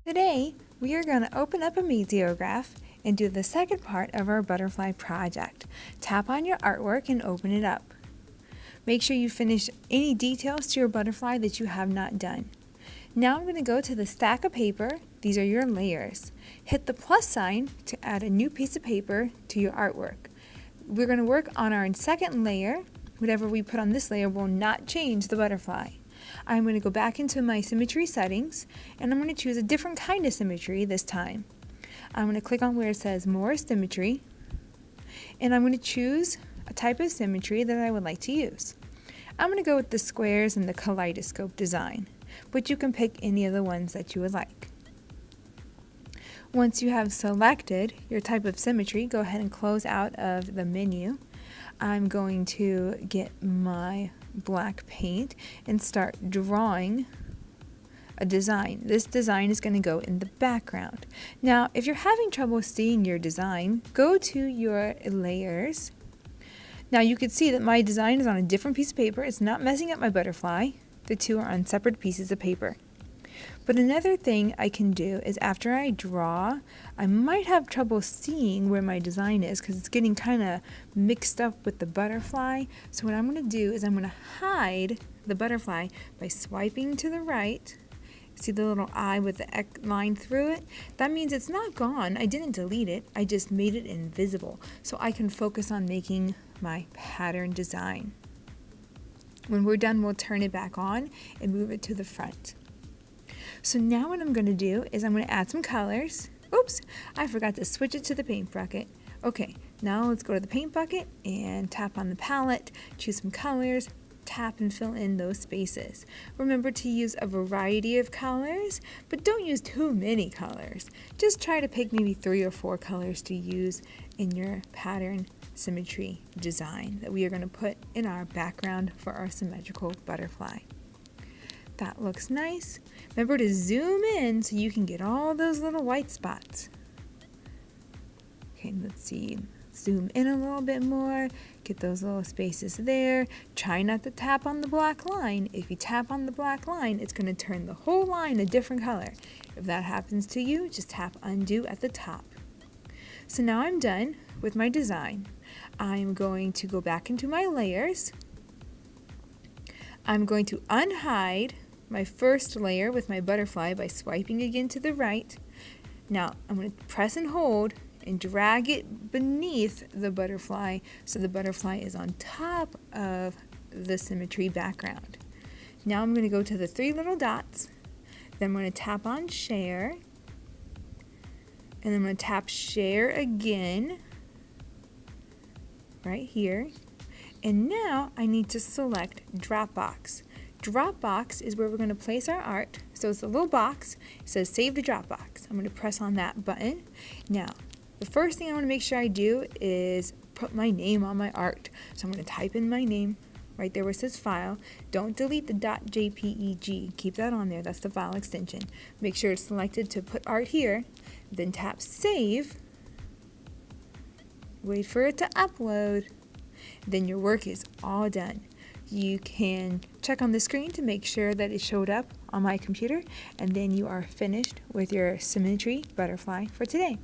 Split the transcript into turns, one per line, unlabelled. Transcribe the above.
Today, we are going to open up a meteograph and do the second part of our butterfly project. Tap on your artwork and open it up. Make sure you finish any details to your butterfly that you have not done. Now I'm going to go to the stack of paper. These are your layers. Hit the plus sign to add a new piece of paper to your artwork. We're going to work on our second layer. Whatever we put on this layer will not change the butterfly. I'm going to go back into my symmetry settings and I'm going to choose a different kind of symmetry this time. I'm going to click on where it says more symmetry and I'm going to choose a type of symmetry that I would like to use. I'm going to go with the squares and the kaleidoscope design, but you can pick any of the ones that you would like. Once you have selected your type of symmetry, go ahead and close out of the menu. I'm going to get my black paint and start drawing a design. This design is going to go in the background. Now, if you're having trouble seeing your design, go to your layers. Now you can see that my design is on a different piece of paper. It's not messing up my butterfly. The two are on separate pieces of paper. But another thing I can do is after I draw, I might have trouble seeing where my design is because it's getting kind of mixed up with the butterfly. So what I'm going to do is I'm going to hide the butterfly by swiping to the right. See the little eye with the X line through it? That means it's not gone. I didn't delete it. I just made it invisible so I can focus on making my pattern design. When we're done, we'll turn it back on and move it to the front. So now what I'm going to do is I'm going to add some colors. Oops, I forgot to switch it to the paint bucket. Okay, now let's go to the paint bucket and tap on the palette, choose some colors, tap and fill in those spaces. Remember to use a variety of colors, but don't use too many colors. Just try to pick maybe 3 or 4 colors to use in your pattern symmetry design that we are going to put in our background for our symmetrical butterfly. That looks nice. Remember to zoom in so you can get all those little white spots. Okay, let's see. Zoom in a little bit more. Get those little spaces there. Try not to tap on the black line. If you tap on the black line, it's going to turn the whole line a different color. If that happens to you, just tap undo at the top. So now I'm done with my design. I'm going to go back into my layers. I'm going to unhide my first layer with my butterfly by swiping again to the right. Now I'm going to press and hold and drag it beneath the butterfly so the butterfly is on top of the symmetry background. Now I'm going to go to the 3 little dots. Then I'm going to tap on share. And I'm going to tap share again right here. And now I need to select Dropbox. Dropbox is where we're going to place our art. So it's a little box. It says save to Dropbox. I'm going to press on that button. Now, the first thing I want to make sure I do is put my name on my art. So I'm going to type in my name right there where it says file. Don't delete the .jpeg. Keep that on there. That's the file extension. Make sure it's selected to put art here. Then tap save. Wait for it to upload. Then your work is all done. You can check on the screen to make sure that it showed up on my computer, and then you are finished with your symmetry butterfly for today.